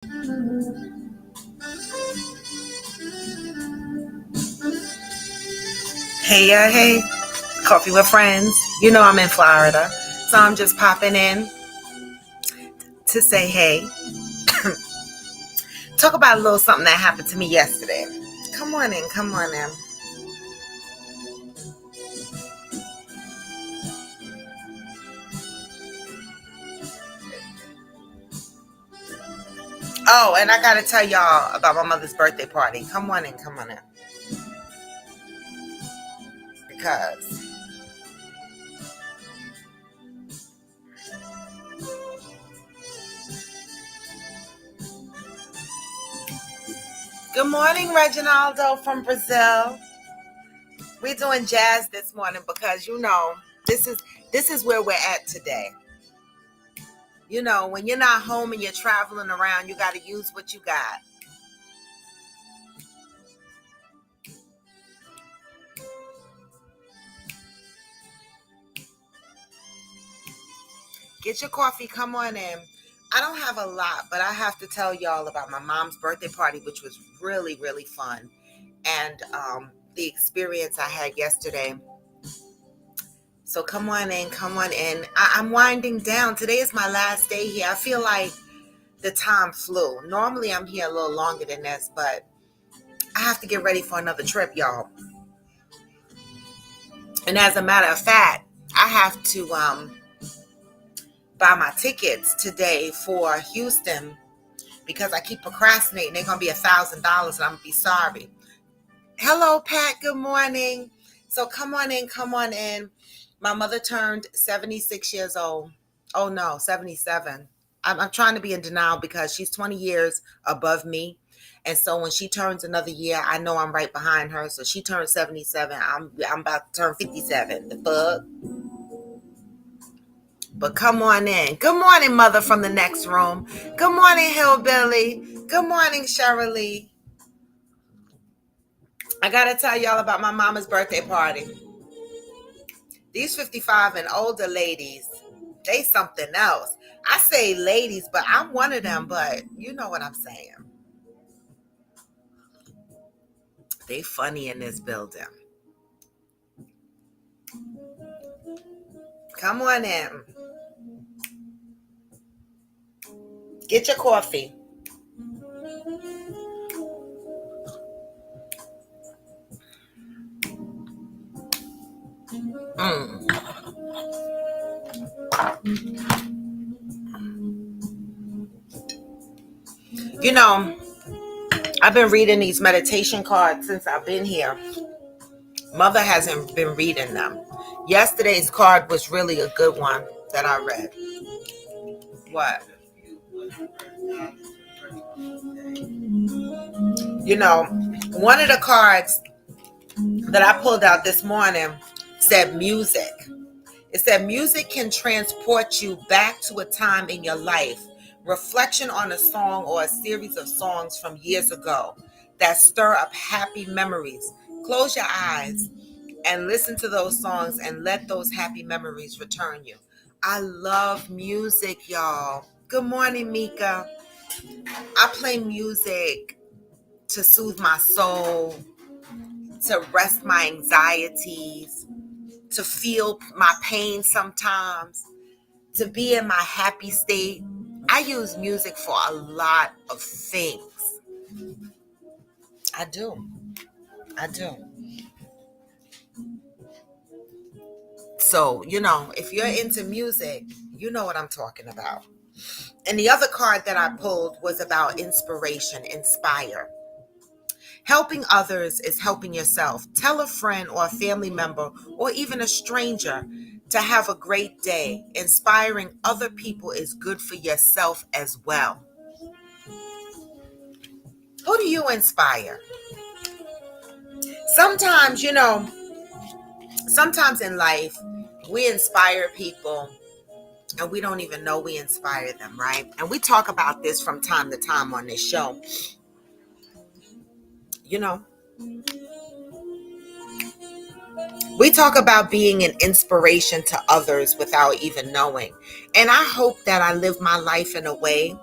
Hey, hey, coffee with friends. You know I'm in Florida, so I'm just popping in to say hey. Talk about a little something that happened to me yesterday. Come on in, come on in. Oh, and I gotta tell y'all about my mother's birthday party. Come on in, come on in. Because good morning, Reginaldo from Brazil. We're doing jazz this morning because this is this is where we're at today. When you're not home and you're traveling around, you got to use what you got. Get your coffee, come on in. I don't have a lot, but I have to tell y'all about my mom's birthday party, which was really, really fun. And the experience I had yesterday. So come on in, come on in. I'm winding down. Today is my last day here. I feel like the time flew. Normally I'm here a little longer than this, but I have to get ready for another trip, y'all. And as a matter of fact, I have to buy my tickets today for Houston because I keep procrastinating. They're going to be $1,000 and I'm going to be sorry. Hello, Pat. Good morning. So come on in, come on in. My mother turned 76 years old. Oh, no, 77. I'm trying to be in denial because she's 20 years above me. And so when she turns another year, I know I'm right behind her. So she turned 77. I'm about to turn 57. The fuck? But come on in. Good morning, mother from the next room. Good morning, Hillbilly. Good morning, Shirley. I got to tell y'all about my mama's birthday party. These 55 and older ladies, they something else. I say ladies, but I'm one of them, but you know what I'm saying. They funny in this building. Come on in. Get your coffee. Mm. You know, I've been reading these meditation cards since I've been here. Mother hasn't been reading them. Yesterday's card was really a good one that I read. What? One of the cards that I pulled out this morning said music. It said music can transport you back to a time in your life, reflection on a song or a series of songs from years ago that stir up happy memories. Close your eyes and listen to those songs and let those happy memories return you. I love music, y'all. Good morning, Mika. I play music to soothe my soul, to rest my anxieties, to feel my pain sometimes, to be in my happy state. I use music for a lot of things. I do. I do. So, if you're into music, you know what I'm talking about. And the other card that I pulled was about inspiration, inspire. Helping others is helping yourself. Tell a friend or a family member or even a stranger to have a great day. Inspiring other people is good for yourself as well. Who do you inspire? Sometimes, sometimes in life, we inspire people and we don't even know we inspire them, right? And we talk about this from time to time on this show. We talk about being an inspiration to others without even knowing. And I hope that I live my life in a way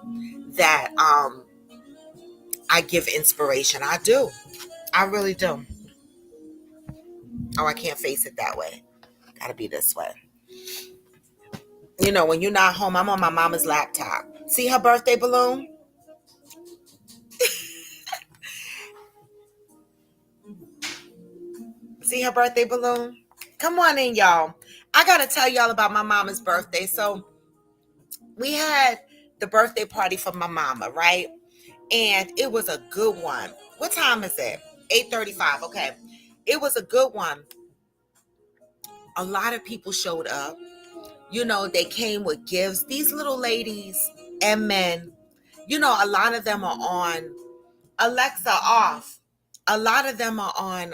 that I give inspiration. I do. I really do. Oh, I can't face it that way. Gotta be this way. You know, when you're not home, I'm on my mama's laptop. See her birthday balloon? See her birthday balloon? Come on in, y'all. I gotta tell y'all about my mama's birthday. So we had the birthday party for my mama, right? And it was a good one. What time is it? 8:35. Okay. It was a good one. A lot of people showed up. You know, they came with gifts. These little ladies and men, you know, a lot of them are on Alexa off. A lot of them are on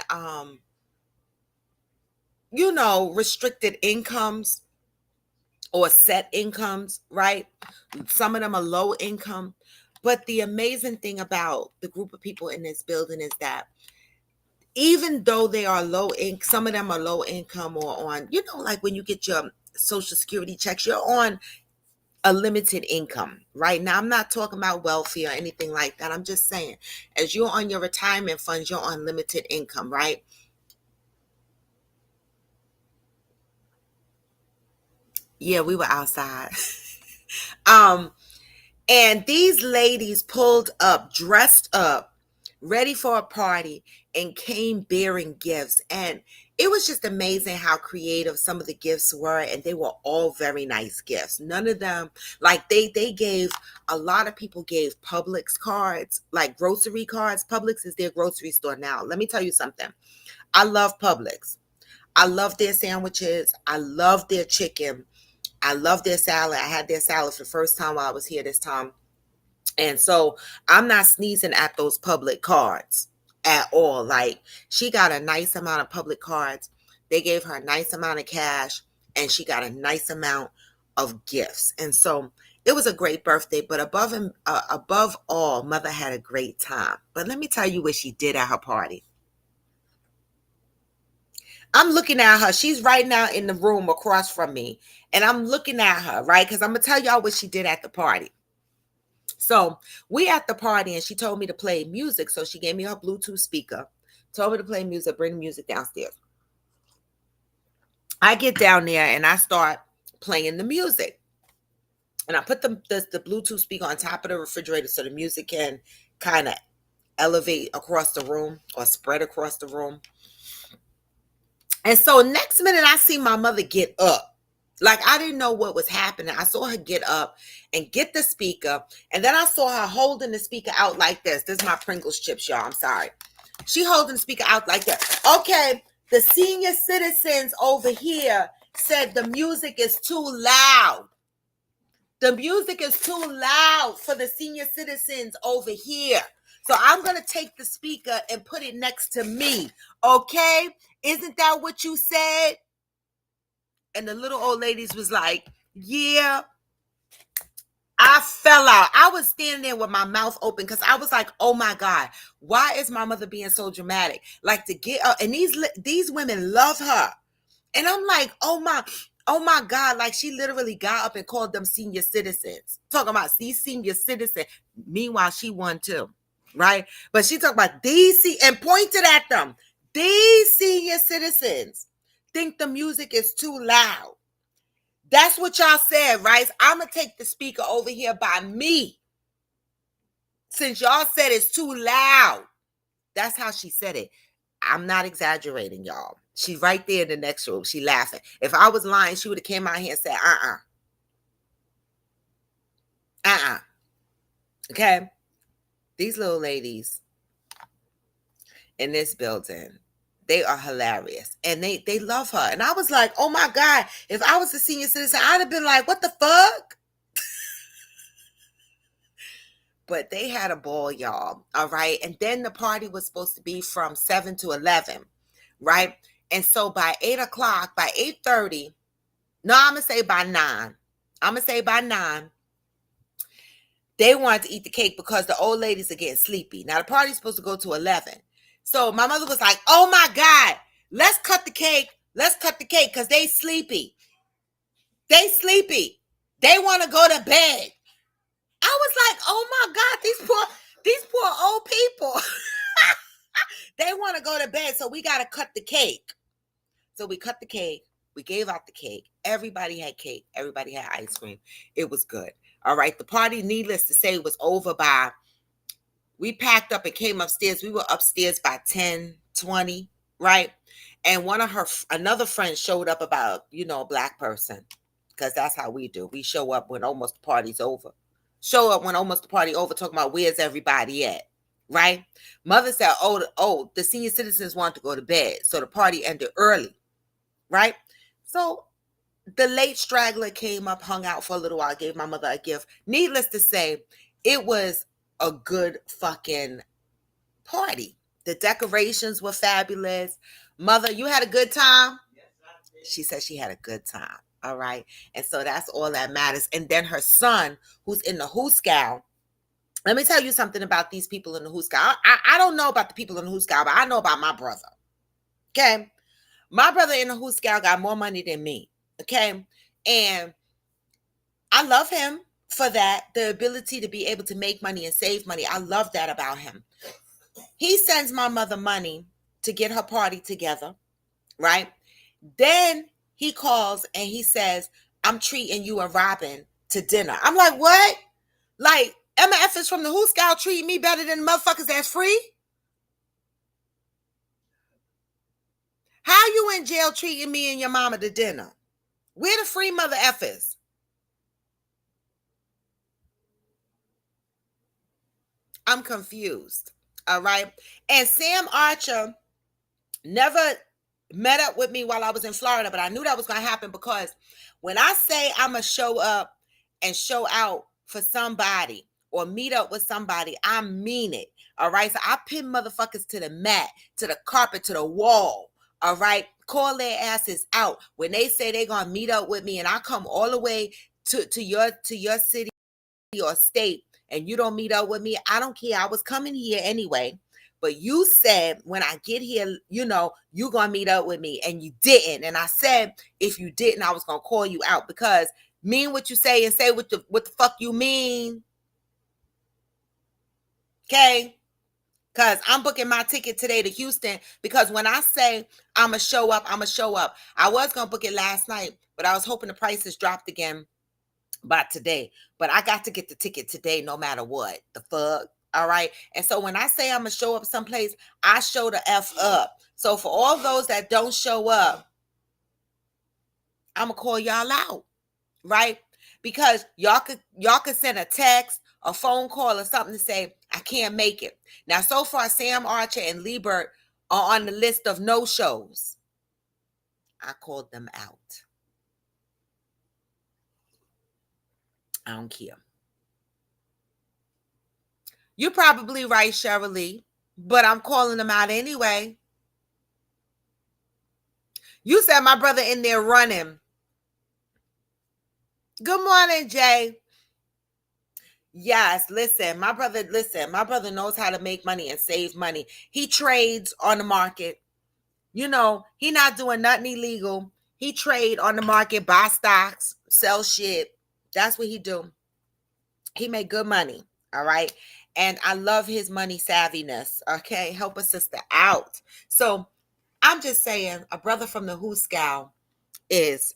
you know, restricted incomes or set incomes, right? Some of them are low income. But the amazing thing about the group of people in this building is that even though they are low income, some of them are low income or on, you know, like when you get your social security checks, you're on a limited income, right? Now, I'm not talking about wealthy or anything like that. I'm just saying, as you're on your retirement funds, you're on limited income, right? Yeah, we were outside. um, And these ladies pulled up, dressed up, ready for a party, and came bearing gifts. And it was just amazing how creative some of the gifts were. And they were all very nice gifts. None of them, like they gave, a lot of people gave Publix cards, like grocery cards. Publix is their grocery store now. Let me tell you something. I love Publix. I love their sandwiches. I love their chicken. I love their salad. I had their salad for the first time while I was here this time. And so I'm not sneezing at those public cards at all. Like, she got a nice amount of public cards. They gave her a nice amount of cash and she got a nice amount of gifts. And so it was a great birthday, but above all, mother had a great time. But let me tell you what she did at her party. I'm looking at her. She's right now in the room across from me. And I'm looking at her, right? Because I'm going to tell y'all what she did at the party. So we at the party and she told me to play music. So she gave me her Bluetooth speaker, told me to play music, bring music downstairs. I get down there and I start playing the music. And I put the Bluetooth speaker on top of the refrigerator so the music can kind of elevate across the room or spread across the room. And so next minute I see my mother get up. Like, I didn't know what was happening. I saw her get up and get the speaker. And then I saw her holding the speaker out like this. This is my Pringles chips, y'all. I'm sorry. She holding the speaker out like that. Okay, the senior citizens over here said the music is too loud. The music is too loud for the senior citizens over here. So I'm going to take the speaker and put it next to me. Okay? Isn't that what you said? And the little old ladies was like, yeah. I fell out. I was standing there with my mouth open because I was like, oh my God, why is my mother being so dramatic? Like, to get up, and these women love her. And I'm like, oh my God, like, she literally got up and called them senior citizens. Talking about these senior citizens. Meanwhile, she won too, right? But she talked about and pointed at them. These senior citizens think the music is too loud. That's what y'all said, right? I'm going to take the speaker over here by me. Since y'all said it's too loud. That's how she said it. I'm not exaggerating, y'all. She's right there in the next room. She laughing. If I was lying, she would have came out here and said, Okay? These little ladies in this building, they are hilarious. And they love her. And I was like, oh my God, if I was a senior citizen, I'd have been like, what the fuck? But they had a ball, y'all. All right. And then the party was supposed to be from 7 to 11. Right. And so by 8 o'clock, by 8:30, no, I'm going to say by 9. I'm going to say by 9. They wanted to eat the cake because the old ladies are getting sleepy. Now the party's supposed to go to 11. So my mother was like, oh my God, let's cut the cake. Let's cut the cake because they sleepy. They sleepy. They want to go to bed. I was like, oh my God, these poor old old people. They want to go to bed, so we got to cut the cake. So we cut the cake. We gave out the cake. Everybody had cake. Everybody had ice cream. It was good. All right. The party, needless to say, was over by, we packed up and came upstairs. We were upstairs by 10:20, right? And another friend showed up about, a black person, because that's how we do. We show up when almost the party's over. Show up when almost the party over, talking about where's everybody at, right? Mother said, the senior citizens want to go to bed. So the party ended early, right? So the late straggler came up, hung out for a little while, gave my mother a gift. Needless to say, it was a good fucking party. The decorations were fabulous. Mother, you had a good time? She said she had a good time. All right. And so that's all that matters. And then her son, who's in the Hooskow. Let me tell you something about these people in the Hooskow. I don't know about the people in the Hooskow, but I know about my brother. Okay. My brother in the Hooskow got more money than me. Okay. And I love him for that. The ability to be able to make money and save money. I love that about him. He sends my mother money to get her party together. Right. Then he calls and he says, I'm treating you and Robin to dinner. I'm like, what? Like, Emma Effers from the Hooskow treat me better than the motherfuckers that's free? How you in jail treating me and your mama to dinner? Where the free mother effers? I'm confused. All right. And Sam Archer never met up with me while I was in Florida, but I knew that was going to happen, because when I say I'm going to show up and show out for somebody or meet up with somebody, I mean it. All right. So I pin motherfuckers to the mat, to the carpet, to the wall. All right. Call their asses out when they say they're going to meet up with me, and I come all the way to your city or state and you don't meet up with me. I don't care. I was coming here anyway. But you said when I get here, you're going to meet up with me, and you didn't. And I said, if you didn't, I was going to call you out, because mean what you say and say what the fuck you mean. Okay? Because I'm booking my ticket today to Houston, because when I say I'm going to show up, I'm going to show up. I was going to book it last night, but I was hoping the prices dropped again by today. But I got to get the ticket today no matter what. The fuck? All right. And so when I say I'm going to show up someplace, I show the F up. So for all those that don't show up, I'm going to call y'all out. Right? Because y'all could send a text, a phone call, or something to say, I can't make it. Now, so far, Sam Archer and Liebert are on the list of no-shows. I called them out. I don't care. You're probably right, Cheryl Lee, but I'm calling them out anyway. You said my brother in there running. Good morning, Jay. Yes, my brother knows how to make money and save money. He trades on the market. He not doing nothing illegal. He trade on the market, buy stocks, sell shit. That's what he do. He make good money. All right. And I love his money savviness. Okay. Help a sister out. So I'm just saying, a brother from the Hooskow is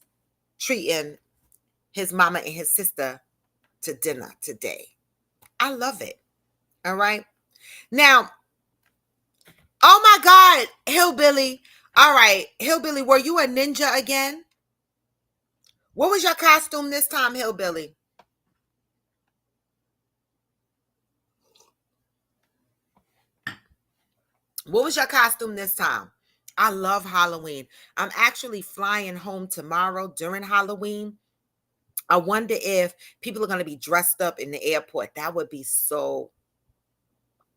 treating his mama and his sister to dinner today. I love it. All right. Now, oh my God, Hillbilly. All right, Hillbilly, were you a ninja again? What was your costume this time, Hillbilly? What was your costume this time? I love Halloween. I'm actually flying home tomorrow during Halloween. I wonder if people are going to be dressed up in the airport. That would be cute.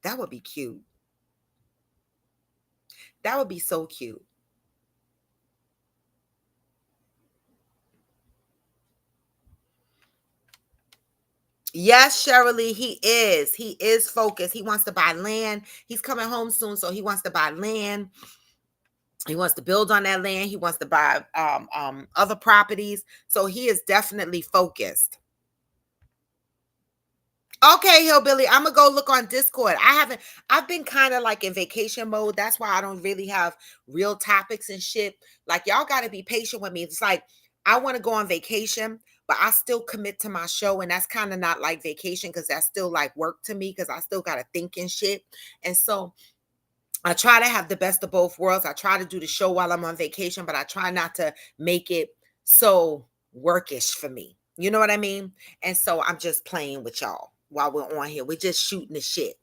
That would be so cute. Yes, Shirley, he is. He is focused. He wants to buy land. He's coming home soon, so he wants to buy land. He wants to build on that land. He wants to buy other properties. So he is definitely focused. Okay, Hillbilly, I'm gonna go look on Discord. I've been kind of like in vacation mode. That's why I don't really have real topics and shit. Like, y'all gotta be patient with me. It's like I want to go on vacation, but I still commit to my show, and that's kind of not like vacation because that's still like work to me because I still gotta think and shit. And so I try to have the best of both worlds. I try to do the show while I'm on vacation, but I try not to make it so workish for me. You know what I mean? And so I'm just playing with y'all while we're on here. We're just shooting the shit.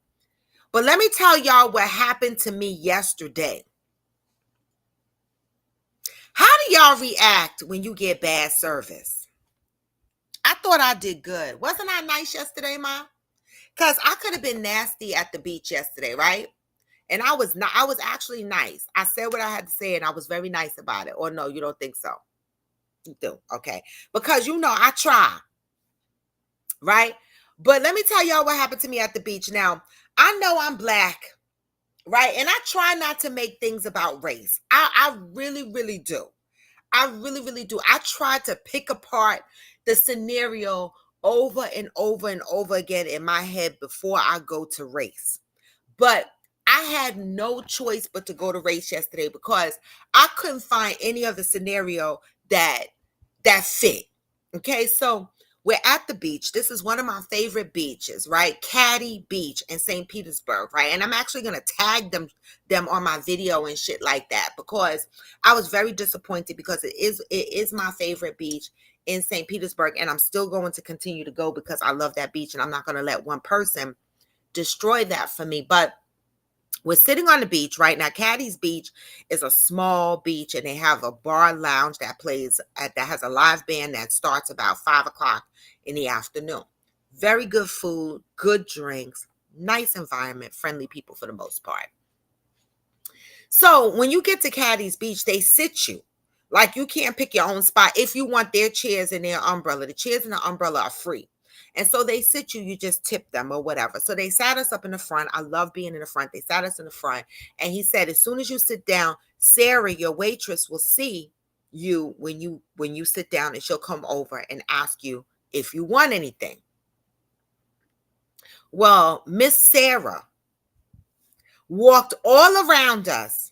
But let me tell y'all what happened to me yesterday. How do y'all react when you get bad service? I thought I did good. Wasn't I nice yesterday, Ma? Because I could have been nasty at the beach yesterday, right? And I was not, I was actually nice. I said what I had to say and I was very nice about it. Or no, you don't think so? You do. Okay. Because I try, right? But let me tell y'all what happened to me at the beach. Now, I know I'm black, right? And I try not to make things about race. I really, really do. I really, really do. I try to pick apart the scenario over and over and over again in my head before I go to race. But I had no choice but to go to race yesterday because I couldn't find any other scenario that fit. Okay, so we're at the beach. This is one of my favorite beaches, right? Caddy Beach in St. Petersburg, right? And I'm actually gonna tag them on my video and shit like that because I was very disappointed because it is my favorite beach in St. Petersburg, and I'm still going to continue to go because I love that beach, and I'm not gonna let one person destroy that for me. But we're sitting on the beach right now. Caddy's Beach is a small beach, and they have a bar lounge that has a live band that starts about 5 o'clock in the afternoon. Very good food, good drinks, nice environment, friendly people for the most part. So when you get to Caddy's Beach, they sit you. Like, you can't pick your own spot if you want their chairs and their umbrella. The chairs and the umbrella are free. And so they sit you, you just tip them or whatever. So they sat us up in the front. I love being in the front. They sat us in the front. And he said, as soon as you sit down, Sarah, your waitress, will see you when you sit down, and she'll come over and ask you if you want anything. Well, Miss Sarah walked all around us,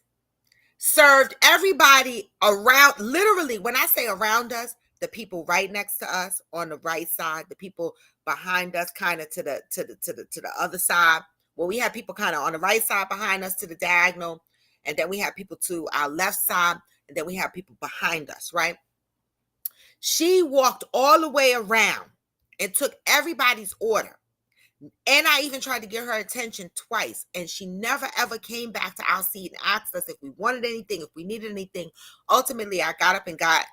served everybody around. Literally, when I say around us, the people right next to us on the right side, the people behind us kind of to the other side. Well, we had people kind of on the right side behind us to the diagonal, and then we had people to our left side, and then we have people behind us, right? She walked all the way around and took everybody's order. And I even tried to get her attention twice, and she never ever came back to our seat and asked us if we wanted anything, if we needed anything. Ultimately, I got up and got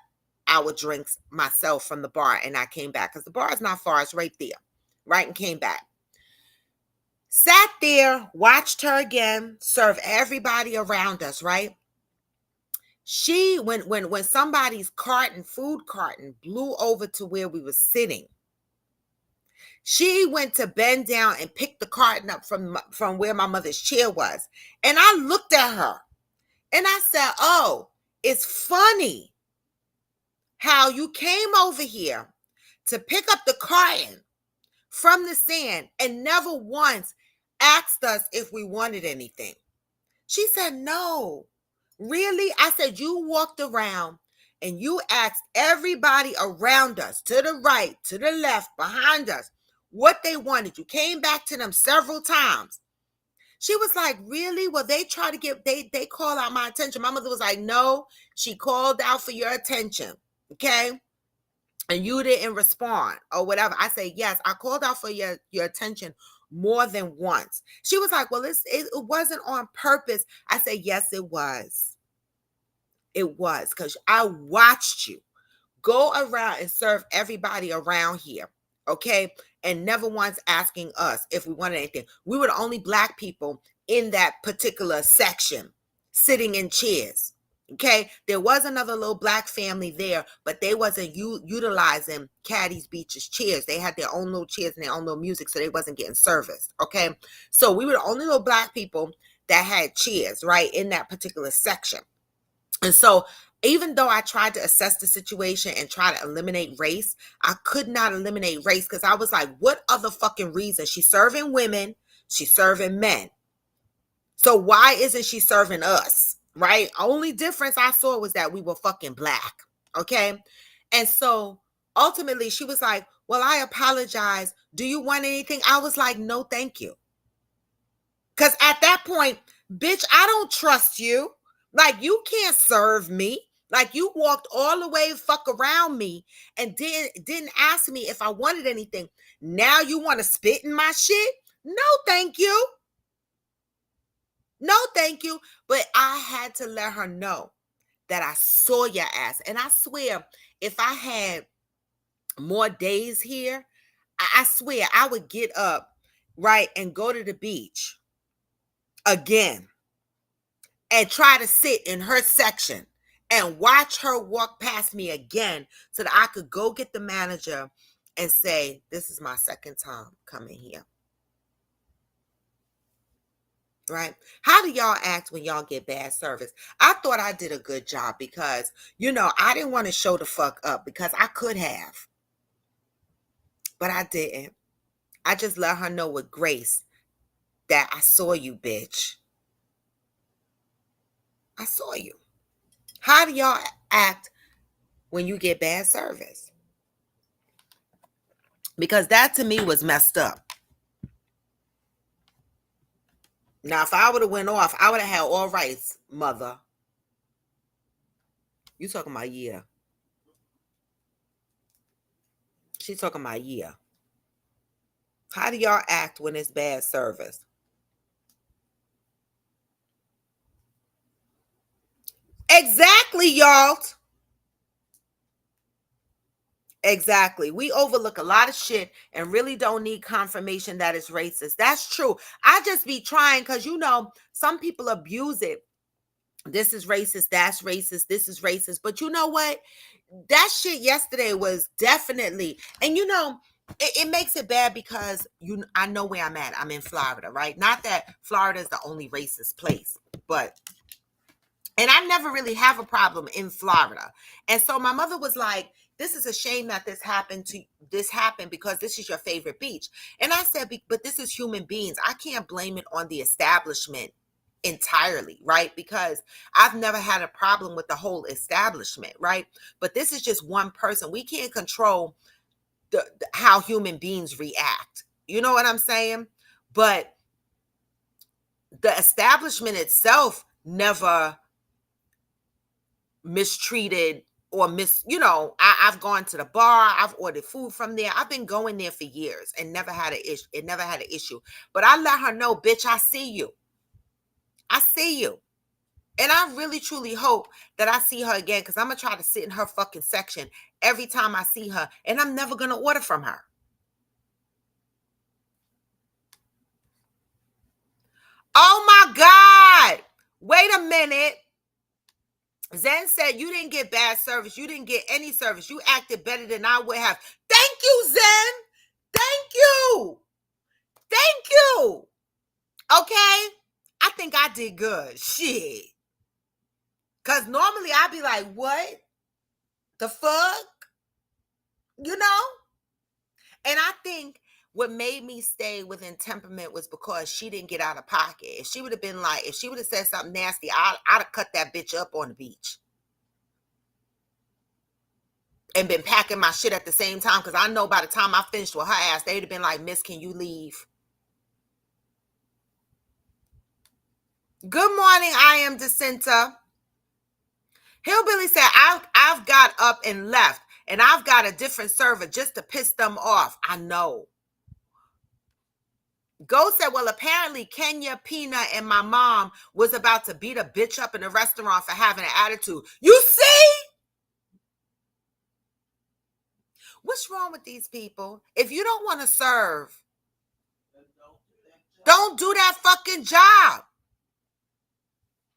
our drinks myself from the bar, and I came back because the bar is not far. It's right there, right? And came back. Sat there, watched her again, serve everybody around us, right? She, when somebody's food carton blew over to where we were sitting, she went to bend down and pick the carton up from where my mother's chair was. And I looked at her and I said, oh, it's funny how you came over here to pick up the carton from the sand and never once asked us if we wanted anything. She said, no, really? I said, you walked around and you asked everybody around us, to the right, to the left, behind us, what they wanted. You came back to them several times. She was like, really? Well, they try to they call out my attention. My mother was like, no, she called out for your attention. Okay. And you didn't respond or whatever. I say, yes, I called out for your attention more than once. She was like, well, it wasn't on purpose. I said, yes, it was. It was, because I watched you go around and serve everybody around here. Okay. And never once asking us if we wanted anything. We were the only Black people in that particular section sitting in chairs. Okay. There was another little Black family there, but they wasn't utilizing Caddy's Beach's chairs. They had their own little chairs and their own little music, so they wasn't getting serviced. Okay. So we were the only little Black people that had chairs, right, in that particular section. And so Even though I tried to assess the situation and try to eliminate race, I could not eliminate race because I was like, what other fucking reason? She's serving women, she's serving men. So why isn't she serving us? Right? Only difference I saw was that we were fucking black. Okay. And so ultimately she was like, well, I apologize. Do you want anything? I was like, no, thank you. Because at that point, bitch, I don't trust you. Like, you can't serve me. Like, you walked all the way fuck around me and didn't ask me if I wanted anything. Now you want to spit in my shit? No, thank you. No, thank you. But I had to let her know that I saw your ass. And I swear, if I had more days here, I swear I would get up, right, and go to the beach again and try to sit in her section and watch her walk past me again so that I could go get the manager and say, this is my second time coming here. Right? How do y'all act when y'all get bad service? I thought I did a good job because, I didn't want to show the fuck up because I could have. But I didn't. I just let her know with grace that I saw you, bitch. I saw you. How do y'all act when you get bad service? Because that to me was messed up. Now, if I would have went off, I would have had all rights, mother. You talking about yeah. She talking about yeah. How do y'all act when it's bad service? Exactly, y'all. Exactly. We overlook a lot of shit and really don't need confirmation that it's racist. That's true. I just be trying because, some people abuse it. This is racist. That's racist. This is racist. But you know what? That shit yesterday was definitely, and it makes it bad because I know where I'm at. I'm in Florida, right? Not that Florida is the only racist place, but and I never really have a problem in Florida. And so my mother was like, this is a shame that this happened because this is your favorite beach. And I said, but this is human beings. I can't blame it on the establishment entirely, right? Because I've never had a problem with the whole establishment, right? But this is just one person. We can't control how human beings react. You know what I'm saying? But the establishment itself never mistreated or I've gone to the bar, I've ordered food from there. I've been going there for years and never had an issue. But I let her know, bitch, I see you. I see you. And I really truly hope that I see her again because I'm going to try to sit in her fucking section every time I see her. And I'm never going to order from her. Oh my God. Wait a minute. Zen said you didn't get bad service. You didn't get any service. You acted better than I would have. Thank you, Zen. Thank you. Thank you. Okay? I think I did good. Shit. Because normally I'd be like, what? The fuck? And I think what made me stay within temperament was because she didn't get out of pocket. If she would have said something nasty, I'd have cut that bitch up on the beach. And been packing my shit at the same time because I know by the time I finished with her ass, they'd have been like, Miss, can you leave? Good morning, I am Jacinta. Hillbilly said, I've got up and left, and I've got a different server just to piss them off. I know. Ghost said, well, apparently Kenya, Peanut, and my mom was about to beat a bitch up in a restaurant for having an attitude. You see? What's wrong with these people? If you don't want to serve, don't do that fucking job.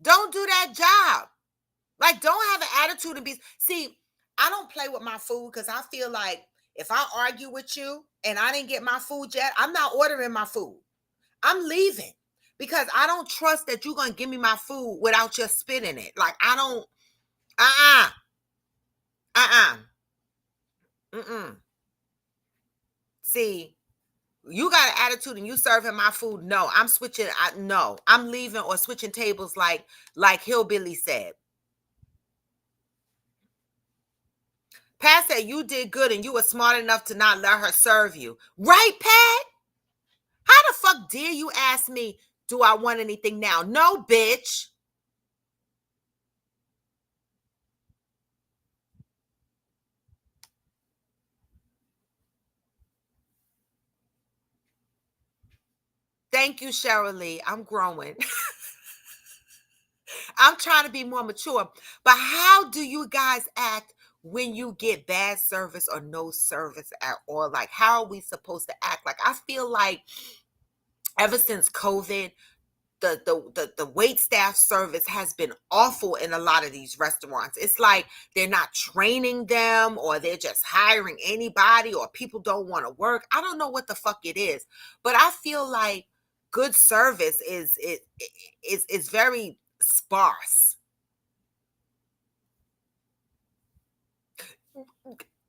Don't do that job. Like, don't have an attitude and be... See, I don't play with my food because I feel like if I argue with you and I didn't get my food yet, I'm not ordering my food. I'm leaving because I don't trust that you're going to give me my food without your spit in it. Like, I Uh-uh. Uh-uh. Mm-mm. See, you got an attitude and you serving my food. No, I'm switching. No, I'm leaving or switching tables like Hillbilly said. Pat said you did good and you were smart enough to not let her serve you. Right, Pat? How the fuck dare you ask me, do I want anything now? No, bitch. Thank you, Cheryl Lee. I'm growing. I'm trying to be more mature. But how do you guys act when you get bad service or no service at all? Like, how are we supposed to act? Like, I feel like ever since COVID, the wait staff service has been awful in a lot of these restaurants. It's like they're not training them, or they're just hiring anybody, or people don't want to work. I don't know what the fuck it is, but I feel like good service is very sparse.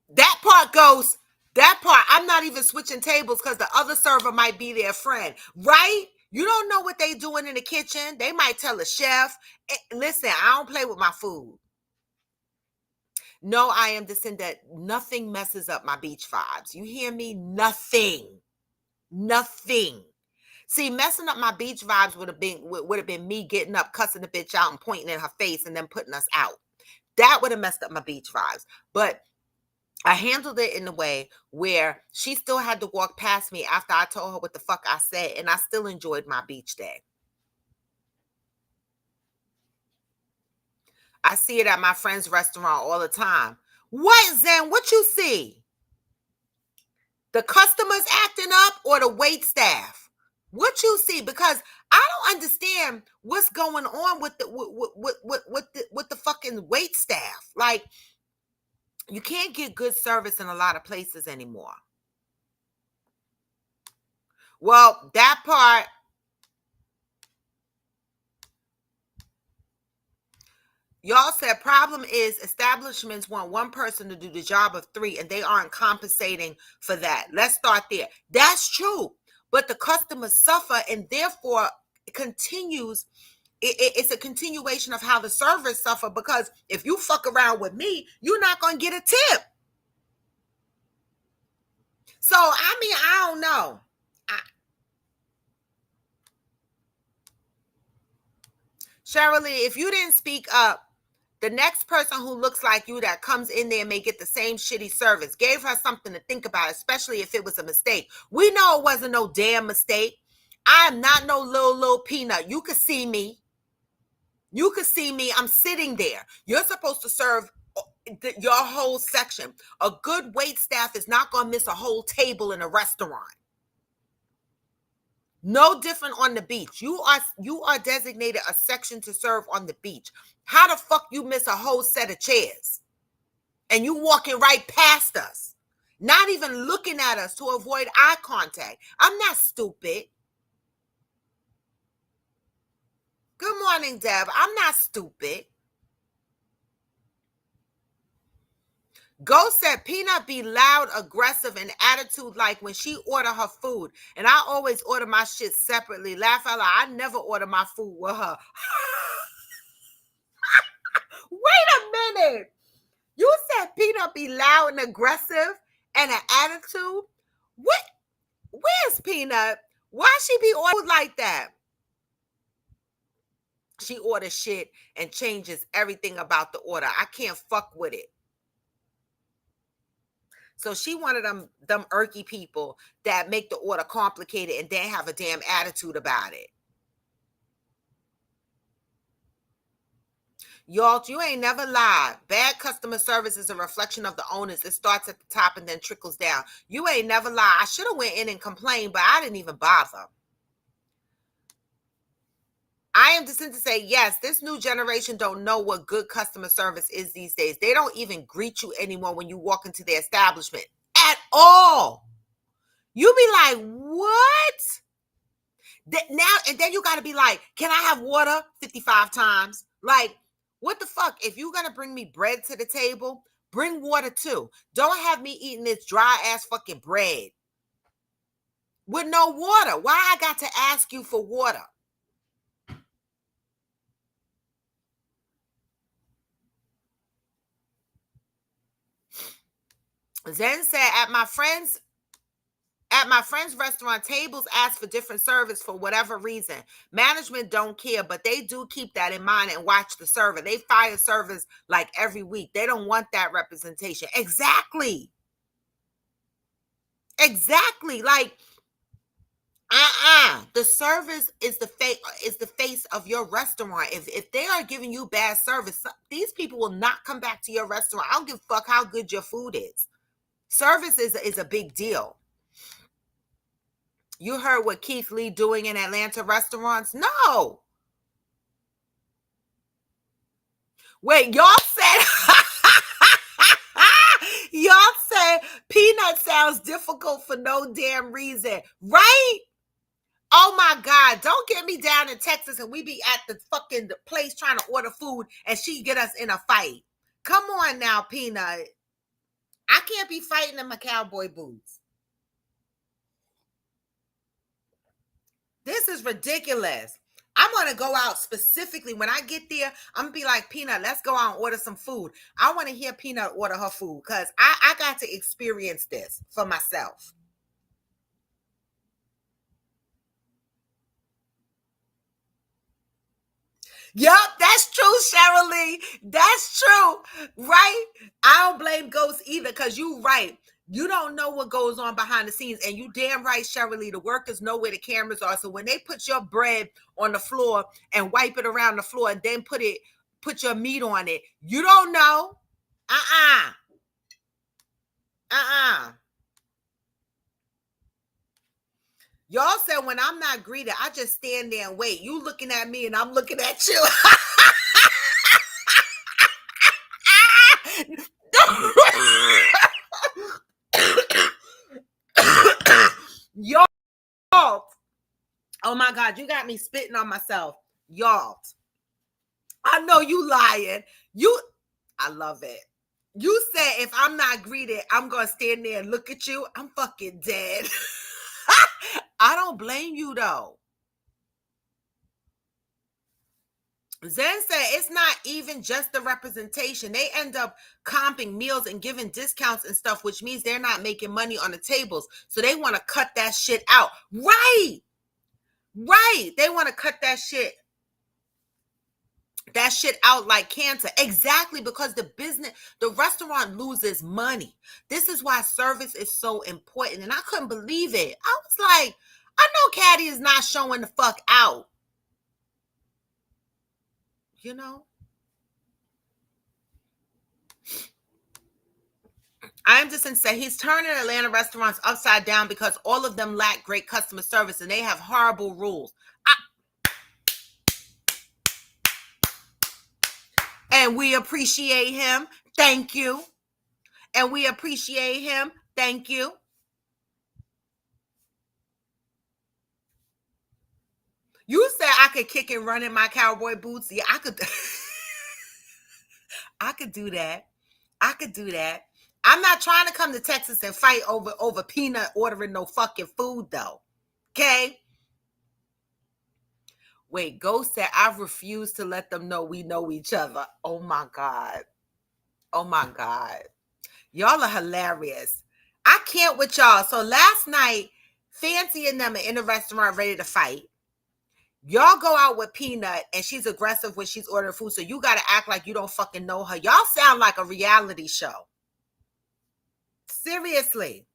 That part goes. That part, I'm not even switching tables because the other server might be their friend, right? You don't know what they doing in the kitchen. They might tell a chef, listen, I don't play with my food. No, I am that nothing messes up my beach vibes. You hear me? Nothing. Nothing. See, messing up my beach vibes would have been me getting up, cussing the bitch out and pointing in her face and then putting us out. That would have messed up my beach vibes. But I handled it in a way where she still had to walk past me after I told her what the fuck I said, and I still enjoyed my beach day. I see it at my friend's restaurant all the time. What, Zen? What you see? The customers acting up or the wait staff? What you see? Because I don't understand what's going on with the fucking wait staff. Like, you can't get good service in a lot of places anymore. Well, that part. Y'all said problem is establishments want one person to do the job of three and they aren't compensating for that. Let's start there. That's true. But the customers suffer and therefore it continues. It's a continuation of how the servers suffer, because if you fuck around with me, you're not going to get a tip. So, I mean, I don't know. Cheryl Lee, if you didn't speak up, the next person who looks like you that comes in there may get the same shitty service. Gave her something to think about, especially if it was a mistake. We know it wasn't no damn mistake. I am not no little peanut. You could see me. You could see me. I'm sitting there. You're supposed to serve your whole section. A good wait staff is not going to miss a whole table in a restaurant. No different on the beach. You are designated a section to serve on the beach. How the fuck you miss a whole set of chairs? And you walking right past us, not even looking at us to avoid eye contact. I'm not stupid. Good morning, Deb. I'm not stupid. Ghost said Peanut be loud, aggressive, and attitude like when she order her food. And I always order my shit separately. Laugh out loud. I never order my food with her. Wait a minute. You said Peanut be loud and aggressive and an attitude? What? Where's Peanut? Why she be ordered like that? She orders shit and changes everything about the order. I can't fuck with it. So she one of them irky people that make the order complicated and then have a damn attitude about it. Y'all, you ain't never lied. Bad customer service is a reflection of the owners. It starts at the top and then trickles down. You ain't never lied. I should have went in and complained, but I didn't even bother. I am destined to say, yes, this new generation don't know what good customer service is these days. They don't even greet you anymore when you walk into their establishment at all. You be like, what? Now, and then you got to be like, can I have water 55 times? Like, What the fuck? If you're gonna bring me bread to the table, bring water too. Don't have me eating this dry ass fucking bread with no water. Why I got to ask you for water? Zen said at my friend's restaurant, tables ask for different service for whatever reason. Management don't care, but they do keep that in mind and watch the server. They fire servers like every week. They don't want that representation. Exactly. Exactly. Like, the service is the face of your restaurant. If they are giving you bad service, these people will not come back to your restaurant. I don't give a fuck how good your food is. Service is a big deal. You heard what Keith Lee doing in Atlanta restaurants? No. Wait, y'all said y'all said peanut sounds difficult for no damn reason, right? Oh my God, don't get me down in Texas and we be at the fucking place trying to order food and she get us in a fight. Come on now, Peanut. I can't be fighting in my cowboy boots. This is ridiculous. I'm going to go out specifically. When I get there, I'm going to be like, Peanut, let's go out and order some food. I want to hear Peanut order her food because I got to experience this for myself. Yup, that's true, Cheryl Lee. That's true, right? I don't blame Ghost either because you right. You don't know what goes on behind the scenes. And you damn right, Cheryl Lee, the workers know where the cameras are. So when they put your bread on the floor and wipe it around the floor and then put your meat on it, you don't know. Uh-uh. Uh-uh. Y'all said when I'm not greeted, I just stand there and wait. You looking at me and I'm looking at you. Y'all. Oh my God, you got me spitting on myself. Y'all. I know you lying. I love it. You said if I'm not greeted, I'm going to stand there and look at you. I'm fucking dead. I don't blame you though. Zen said it's not even just the representation. They end up comping meals and giving discounts and stuff, which means they're not making money on the tables. So they want to cut that shit out. Right. Right. They want to cut that shit out like cancer. Exactly, because the restaurant loses money. This is why service is so important. And I couldn't believe it. I was like, I know Caddy is not showing the fuck out. You know? Anderson said he's turning Atlanta restaurants upside down because all of them lack great customer service and they have horrible rules. And we appreciate him. Thank you. And we appreciate him. Thank you. You said I could kick and run in my cowboy boots. Yeah, I could. I could do that. I could do that. I'm not trying to come to Texas and fight over Peanut ordering no fucking food though. Okay? Wait, Ghost said I refuse to let them know we know each other. Oh my God. Oh my God. Y'all are hilarious. I can't with y'all. So last night, Fancy and them are in the restaurant ready to fight. Y'all go out with Peanut and she's aggressive when she's ordering food. So you got to act like you don't fucking know her. Y'all sound like a reality show. Seriously.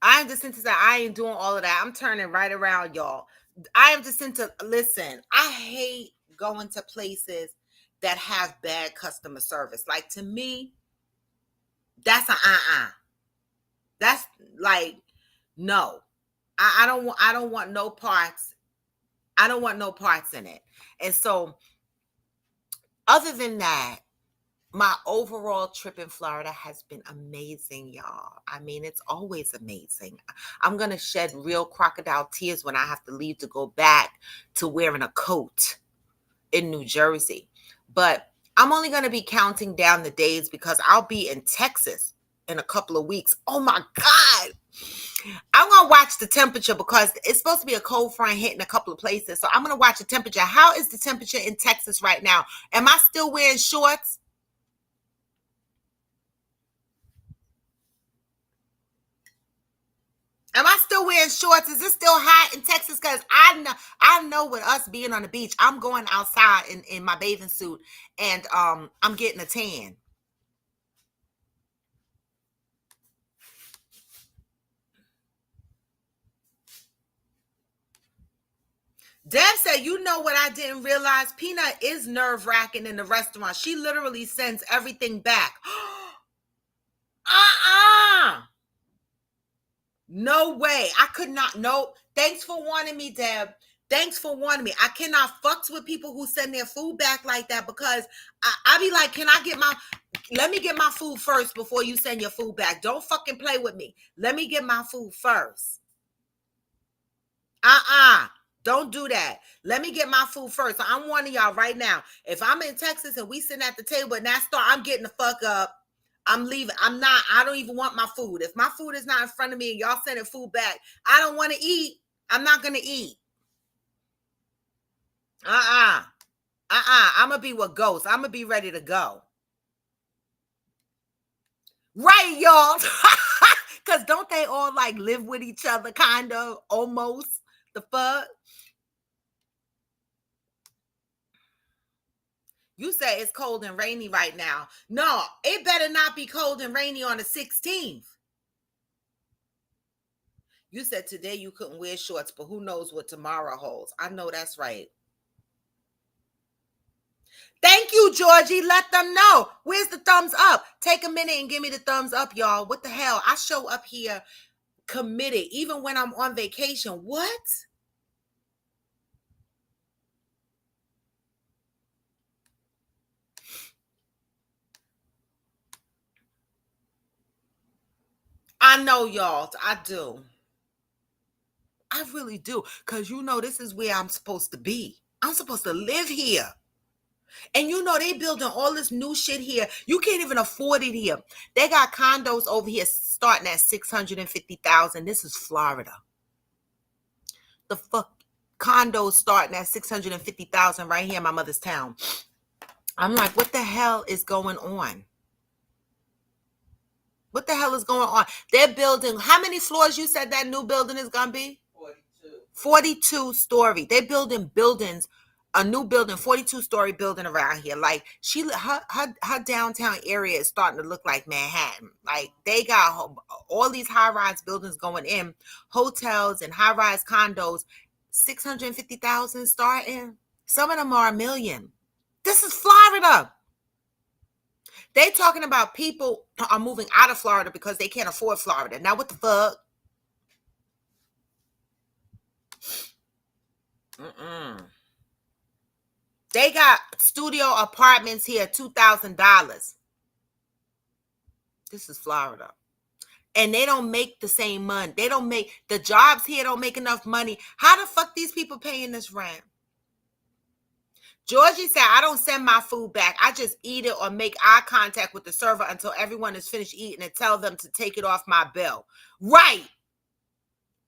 I am just into that. I ain't doing all of that. I'm turning right around, y'all. I am just into, listen, I hate going to places that have bad customer service. Like, to me, that's a That's like, no. I don't want no parts. I don't want no parts in it. And so, other than that, my overall trip in Florida has been amazing, y'all. I mean, it's always amazing. I'm going to shed real crocodile tears when I have to leave to go back to wearing a coat in New Jersey. But I'm only going to be counting down the days because I'll be in Texas in a couple of weeks. Oh my God. I'm going to watch the temperature because it's supposed to be a cold front hitting a couple of places. So I'm going to watch the temperature. How is the temperature in Texas right now? Am I still wearing shorts? Am I still wearing shorts? Is it still hot in Texas? Because I know with us being on the beach, I'm going outside in my bathing suit and I'm getting a tan. Deb said, you know what I didn't realize? Peanut is nerve-wracking in the restaurant. She literally sends everything back. Uh-uh. No way. I could not. No. Thanks for warning me, Deb. Thanks for warning me. I cannot fucks with people who send their food back like that because I be like, let me get my food first before you send your food back. Don't fucking play with me. Let me get my food first. Don't do that. Let me get my food first. So I'm warning y'all right now. If I'm in Texas and we sitting at the table and that store, I'm getting the fuck up. I'm leaving. I don't even want my food. If my food is not in front of me and y'all sending food back, I don't want to eat. I'm not going to eat. I'm going to be with ghosts. I'm going to be ready to go. Right, y'all. Because don't they all like live with each other, kind of, almost? The fuck? You say it's cold and rainy right now. No, it better not be cold and rainy on the 16th. You said today you couldn't wear shorts, but who knows what tomorrow holds. I know that's right. Thank you, Georgie. Let them know. Where's the thumbs up? Take a minute and give me the thumbs up, y'all. What the hell? I show up here committed, even when I'm on vacation. What? I know, y'all. I do. I really do. Because this is where I'm supposed to be. I'm supposed to live here. And they building all this new shit here. You can't even afford it here. They got condos over here starting at $650,000. This is Florida. The fuck condos starting at $650,000 right here in my mother's town. I'm like, what the hell is going on? What the hell is going on? They're building, how many floors you said that new building is gonna be? 42 story. They're building buildings, a new building, 42-story building around here. Like her downtown area is starting to look like Manhattan. Like they got all these high-rise buildings going in, hotels and high-rise condos, 650,000 starting. Some of them are $1 million. This is Florida. They talking about people are moving out of Florida because they can't afford Florida. Now what the fuck? They got studio apartments here, $2,000. This is Florida. And they don't make the same money. The jobs here don't make enough money. How the fuck these people paying this rent? Georgie said, I don't send my food back. I just eat it or make eye contact with the server until everyone is finished eating and tell them to take it off my bill. Right.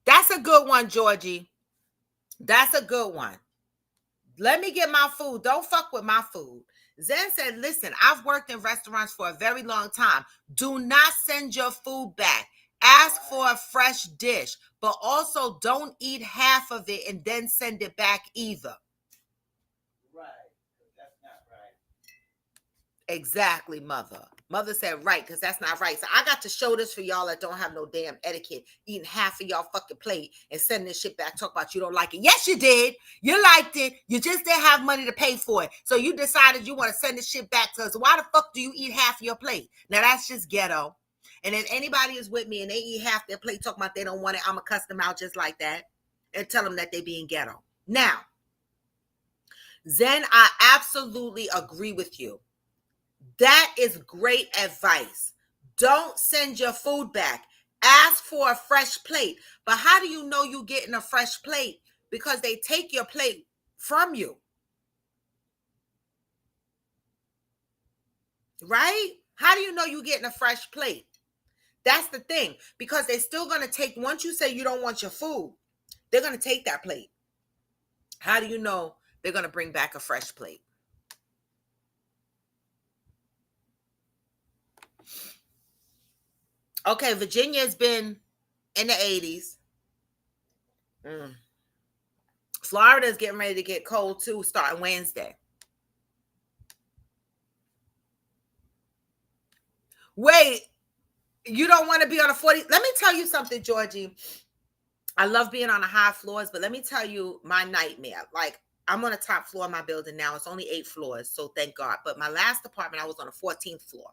That's a good one, Georgie. That's a good one. Let me get my food. Don't fuck with my food. Zen said, listen, I've worked in restaurants for a very long time. Do not send your food back. Ask for a fresh dish, but also don't eat half of it and then send it back either. Right. That's not right. Exactly, mother. Mother said right, because that's not right. So I got to show this for y'all that don't have no damn etiquette. Eating half of y'all fucking plate and sending this shit back. Talk about you don't like it. Yes, you did. You liked it. You just didn't have money to pay for it. So you decided you want to send this shit back to us. Why the fuck do you eat half of your plate? Now that's just ghetto. And if anybody is with me and they eat half their plate talking about they don't want it, I'm going to cuss them out just like that and tell them that they being ghetto. Now, Zen, I absolutely agree with you. That is great advice. Don't send your food back. Ask for a fresh plate. But how do you know you're getting a fresh plate? Because they take your plate from you, right? How do you know you're getting a fresh plate? That's the thing. Because they're still going to take, once you say you don't want your food, they're going to take that plate. How do you know they're going to bring back a fresh plate? Okay, Virginia has been in the 80s. Florida is getting ready to get cold too, starting Wednesday. Wait, you don't want to be on a 40? Let me tell you something, Georgie. I love being on the high floors, but let me tell you my nightmare. Like, I'm on the top floor of my building now. It's only 8 floors, so thank God. But my last apartment, I was on the 14th floor.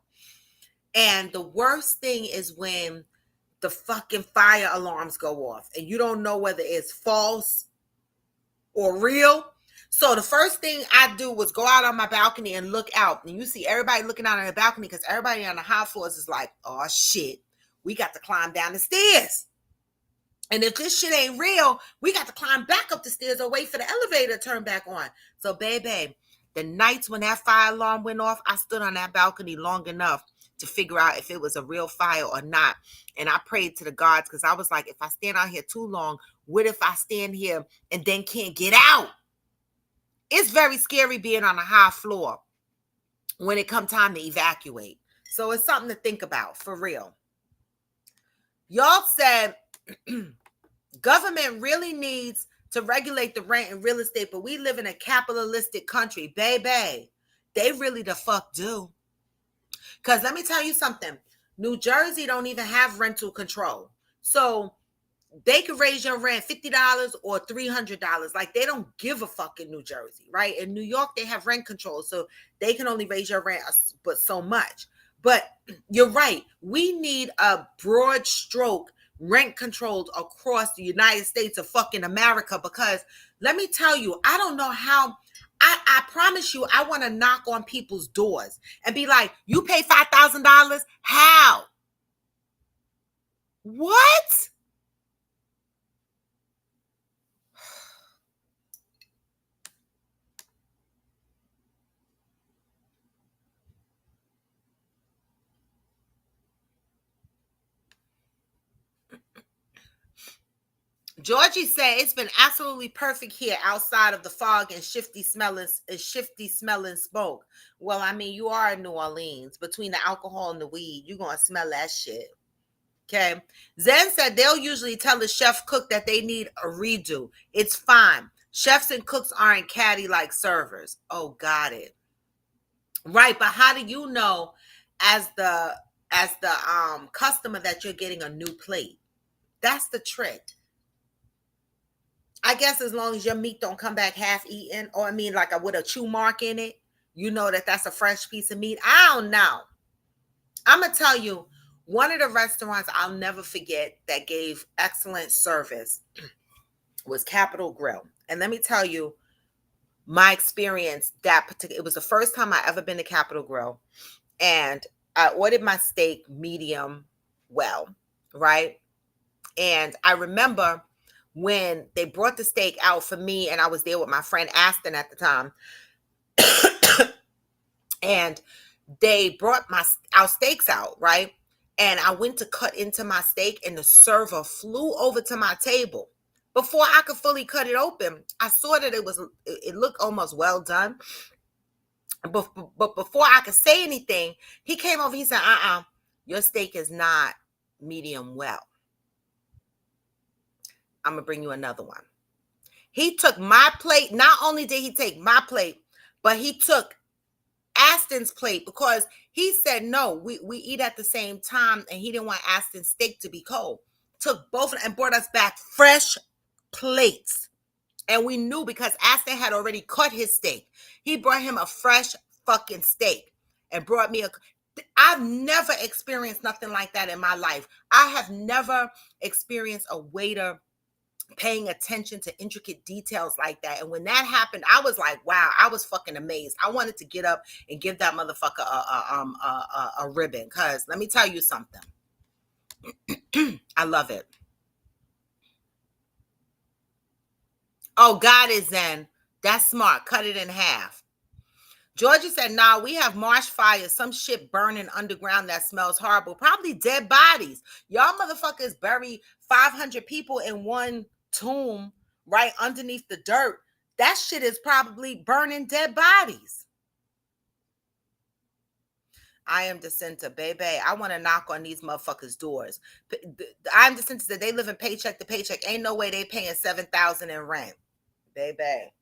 And the worst thing is when the fucking fire alarms go off and you don't know whether it's false or real. So the first thing I do was go out on my balcony and look out. And you see everybody looking out on the balcony because everybody on the high floors is like, oh shit, we got to climb down the stairs. And if this shit ain't real, we got to climb back up the stairs or wait for the elevator to turn back on. So, baby, the nights when that fire alarm went off, I stood on that balcony long enough to figure out if it was a real fire or not. And I prayed to the gods because I was like, if I stand out here too long, what if I stand here and then can't get out? It's very scary being on a high floor when it come time to evacuate. So it's something to think about, for real. Y'all said government really needs to regulate the rent and real estate, but we live in a capitalistic country, baby. They really the fuck do. Because let me tell you something. New Jersey don't even have rental control. So they could raise your rent $50 or $300. Like, they don't give a fuck in New Jersey, right? In New York, they have rent control. So they can only raise your rent but so much. But you're right. We need a broad stroke rent controlled across the United States of fucking America, because let me tell you, I don't know how. I promise you, I want to knock on people's doors and be like, you pay $5,000? How? What? Georgie said it's been absolutely perfect here outside of the fog and shifty smelling smoke. Well, I mean, you are in New Orleans. Between the alcohol and the weed, you're gonna smell that shit. Okay. Zen said they'll usually tell the chef cook that they need a redo. It's fine. Chefs and cooks aren't catty like servers. Oh, got it. Right, but how do you know as the customer that you're getting a new plate? That's the trick. I guess as long as your meat don't come back half eaten, or I mean, like with a chew mark in it, you know that that's a fresh piece of meat. I don't know. I'm gonna tell you, one of the restaurants I'll never forget that gave excellent service was Capital Grille. And let me tell you my experience. It was the first time I ever been to Capital Grille, and I ordered my steak medium well, right? And I remember when they brought the steak out for me, and I was there with my friend Aston at the time, and they brought our steaks out, right? And I went to cut into my steak, and the server flew over to my table. Before I could fully cut it open, I saw that it looked almost well done. But before I could say anything, he came over, he said, your steak is not medium well. I'm going to bring you another one. He took my plate. Not only did he take my plate, but he took Aston's plate, because he said, no, we eat at the same time, and he didn't want Aston's steak to be cold. Took both and brought us back fresh plates. And we knew because Aston had already cut his steak. He brought him a fresh fucking steak and brought me I've never experienced nothing like that in my life. I have never experienced a waiter paying attention to intricate details like that. And when that happened, I was like, wow, I was fucking amazed. I wanted to get up and give that motherfucker a ribbon, because let me tell you something. I love it. Oh, God is Zen. That's smart. Cut it in half. Georgia said, nah, we have marsh fires, some shit burning underground that smells horrible. Probably dead bodies. Y'all motherfuckers bury 500 people in one tomb right underneath the dirt. That shit is probably burning dead bodies. I am DeCenta, baby. I want to knock on these motherfuckers' doors. I am DeCenta said they live in paycheck to paycheck. Ain't no way they paying $7,000 in rent, baby.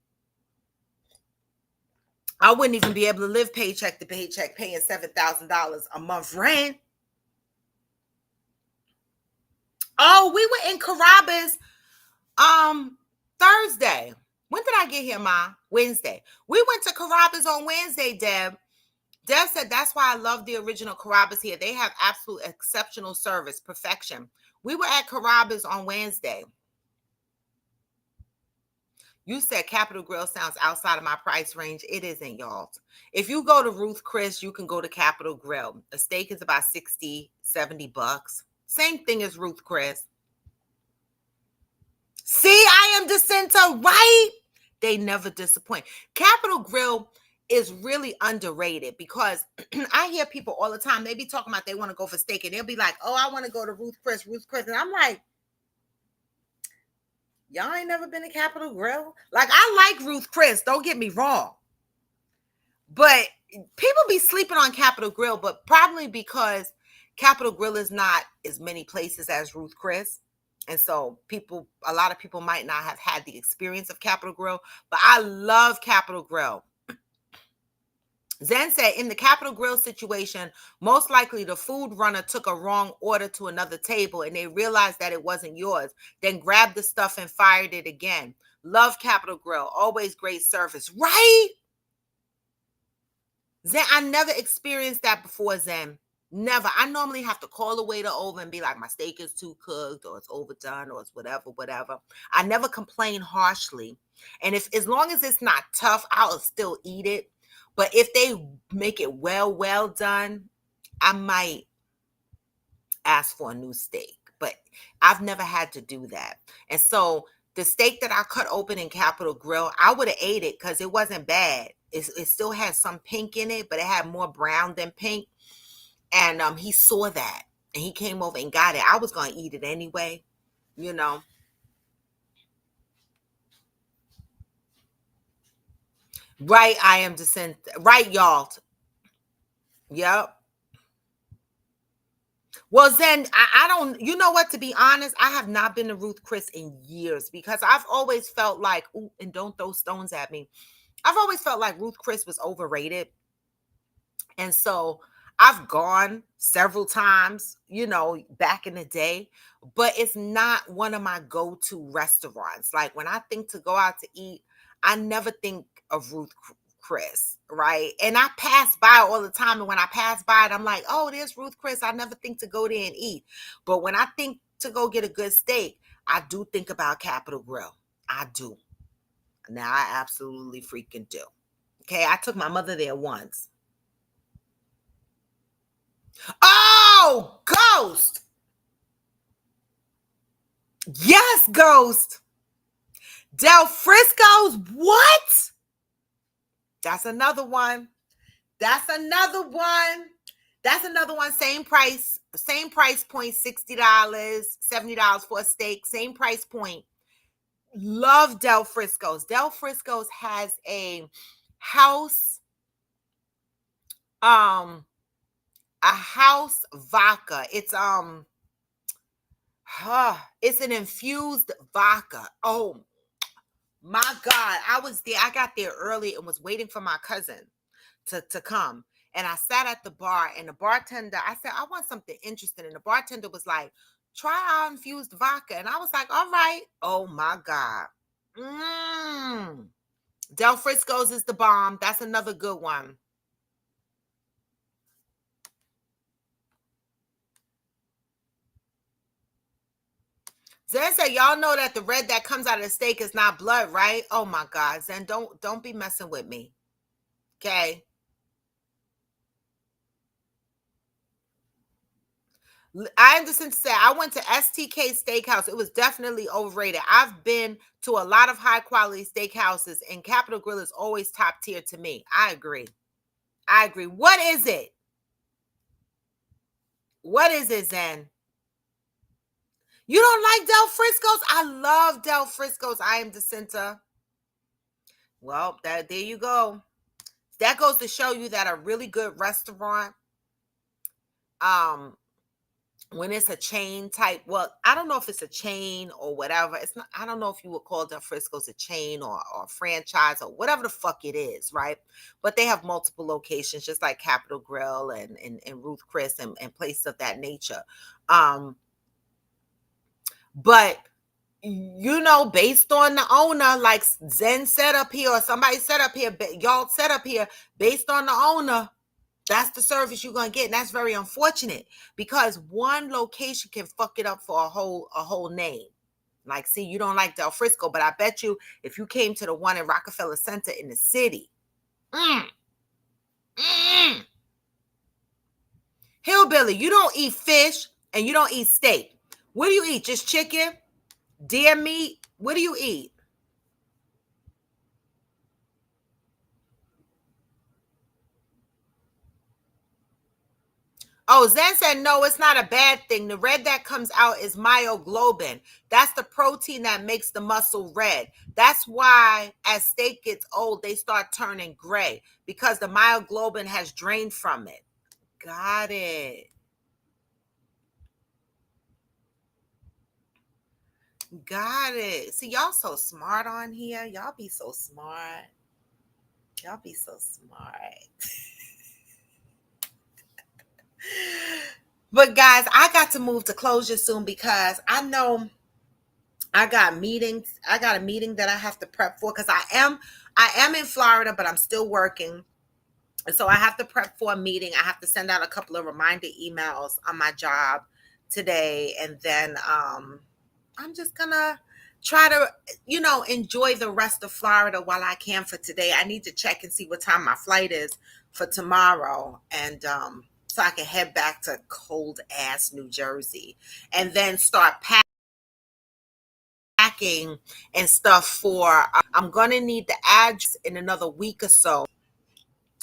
I wouldn't even be able to live paycheck to paycheck paying $7,000 a month rent. Oh, we were in Carrabba's Thursday. When did I get here, Ma? Wednesday. We went to Carrabba's on Wednesday, Deb. Deb said that's why I love the original Carrabba's here. They have absolute exceptional service, perfection. We were at Carrabba's on Wednesday. You said Capital Grille sounds outside of my price range. It isn't, y'all. If you go to Ruth Chris, you can go to Capital Grille. A steak is about $60, $70. Same thing as Ruth Chris. See, I am DeCenta, right? They never disappoint. Capital Grille is really underrated because I hear people all the time. They be talking about they want to go for steak and they'll be like, oh, I want to go to Ruth Chris. And I'm like, y'all ain't never been to Capital Grille? Like, I like Ruth Chris, don't get me wrong. But people be sleeping on Capital Grille, but probably because Capital Grille is not as many places as Ruth Chris. And so a lot of people might not have had the experience of Capital Grille, but I love Capital Grille. Zen said, in the Capital Grille situation, most likely the food runner took a wrong order to another table and they realized that it wasn't yours, then grabbed the stuff and fired it again. Love Capital Grille. Always great service. Right? Zen, I never experienced that before, Zen. Never. I normally have to call the waiter over and be like, my steak is too cooked or it's overdone or it's whatever. I never complain harshly. And as long as it's not tough, I'll still eat it. But if they make it well done, I might ask for a new steak. But I've never had to do that. And so the steak that I cut open in Capital Grille, I would have ate it because it wasn't bad. It still had some pink in it, but it had more brown than pink. And he saw that and he came over and got it. I was going to eat it anyway, you know. Right, I am DeCenta. Right, y'all. Yep. Well, Zen, I don't, you know what, to be honest, I have not been to Ruth Chris in years because I've always felt like, ooh, and don't throw stones at me. I've always felt like Ruth Chris was overrated. And so I've gone several times, you know, back in the day, but it's not one of my go-to restaurants. Like when I think to go out to eat, I never think of Ruth Chris, right? And I pass by all the time. And when I pass by it, I'm like, oh, there's Ruth Chris. I never think to go there and eat. But when I think to go get a good steak, I do think about Capital Grille. I do. Now I absolutely freaking do. Okay, I took my mother there once. Oh, Ghost. Yes, Ghost. Del Frisco's. What? That's another one. That's another one. That's another one. Same price point, $60, $70 for a steak. Same price point. Love Del Frisco's. Del Frisco's has a house, a house vodka. It's it's an infused vodka. Oh my God. I was there. I got there early and was waiting for my cousin to come. And I sat at the bar and the bartender, I said, I want something interesting. And the bartender was like, try our infused vodka. And I was like, all right. Oh my God. Del Frisco's is the bomb. That's another good one. Zen said, y'all know that the red that comes out of the steak is not blood, right? Oh my God, Zen, don't be messing with me. Okay. I understand. Say I went to STK Steakhouse. It was definitely overrated. I've been to a lot of high quality steakhouses, and Capitol Grill is always top tier to me. I agree. I agree. What is it? What is it, Zen? You don't like Del Frisco's? I love Del Frisco's. I am DeCinta. Well, there you go. That goes to show you that a really good restaurant, um, when it's a chain type, well, I don't know if it's a chain or whatever. It's not, I don't know if you would call Del Frisco's a chain or a franchise or whatever the fuck it is, right? But they have multiple locations, just like Capitol Grill and Ruth Chris and places of that nature. But based on the owner, like Zen set up here or somebody set up here, y'all set up here, based on the owner, that's the service you're gonna get. And that's very unfortunate because one location can fuck it up for a whole name. Like, see, you don't like Del Frisco, but I bet you if you came to the one in Rockefeller Center in the city, mm, mm, Hillbilly, you don't eat fish and you don't eat steak. What do you eat? Just chicken? Deer meat? What do you eat? Oh, Zen said, no, it's not a bad thing. The red that comes out is myoglobin. That's the protein that makes the muscle red. That's why as steak gets old, they start turning gray because the myoglobin has drained from it. Got it. Got it. See, y'all so smart on here. Y'all be so smart. Y'all be so smart. But guys, I got to move to closure soon because I know I got meetings. I got a meeting that I have to prep for because I am in Florida, but I'm still working. And so I have to prep for a meeting. I have to send out a couple of reminder emails on my job today. And then I'm just gonna try to, enjoy the rest of Florida while I can for today. I need to check and see what time my flight is for tomorrow. And so I can head back to cold ass New Jersey and then start packing and stuff for I'm gonna need the address in another week or so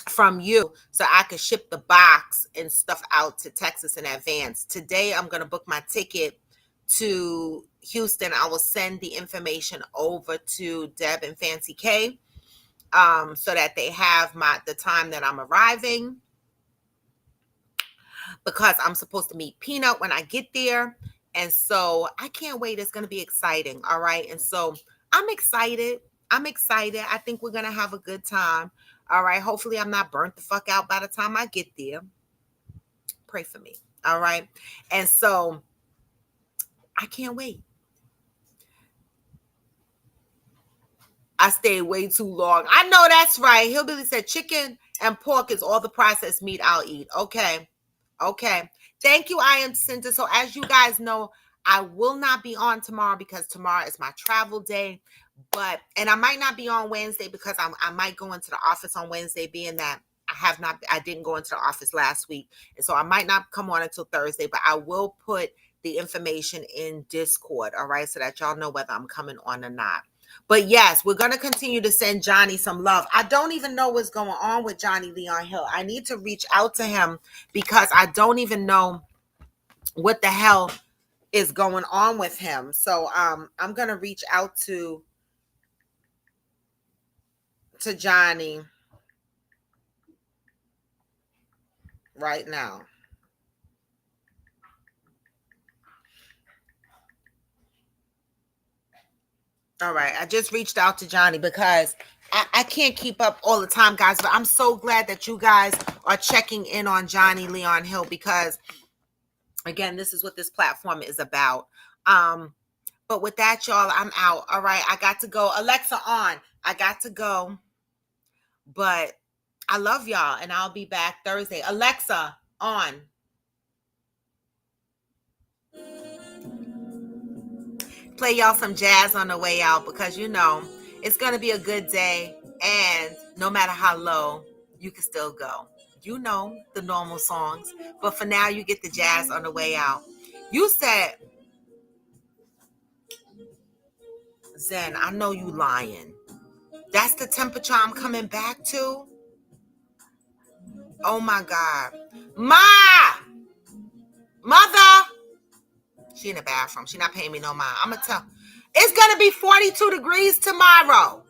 from you so I could ship the box and stuff out to Texas in advance. Today I'm gonna book my ticket to Houston. I will send the information over to Deb and Fancy K, so that they have the time that I'm arriving, because I'm supposed to meet Peanut when I get there. And so I can't wait. It's going to be exciting. All right. And so I'm excited. I'm excited. I think we're going to have a good time. All right. Hopefully, I'm not burnt the fuck out by the time I get there. Pray for me. All right. And so I can't wait. I stayed way too long. I know that's right. Hillbilly said chicken and pork is all the processed meat I'll eat. Okay. Okay. Thank you, I am Cinta. So as you guys know, I will not be on tomorrow because tomorrow is my travel day. And I might not be on Wednesday because I might go into the office on Wednesday, being that I didn't go into the office last week. And so I might not come on until Thursday, but I will put the information in Discord. All right. So that y'all know whether I'm coming on or not. But yes, we're going to continue to send Johnny some love. I don't even know what's going on with Johnny Leon Hill. I need to reach out to him because I don't even know what the hell is going on with him. So I'm going to reach out to Johnny right now. All right. I just reached out to Johnny because I can't keep up all the time, guys. But I'm so glad that you guys are checking in on Johnny Leon Hill because, again, this is what this platform is about. But with that, y'all, I'm out. All right. I got to go. Alexa on. I got to go. But I love y'all. And I'll be back Thursday. Alexa on. Play y'all some jazz on the way out because you know it's going to be a good day, and no matter how low, you can still go. You know the normal songs, but for now you get the jazz on the way out. You said, Zen, I know you lying. That's the temperature I'm coming back to? Oh my God. Mother! She in the bathroom. She not paying me no mind. I'm going to tell. It's going to be 42 degrees tomorrow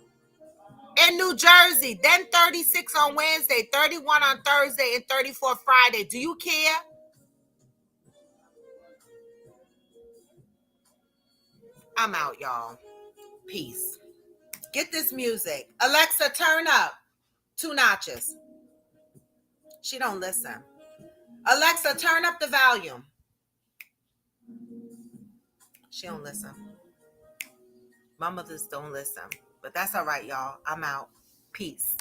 in New Jersey. Then 36 on Wednesday, 31 on Thursday, and 34 Friday. Do you care? I'm out, y'all. Peace. Get this music. Alexa, turn up 2 notches. She don't listen. Alexa, turn up the volume. She don't listen. My mothers don't listen. But that's all right, y'all. I'm out. Peace.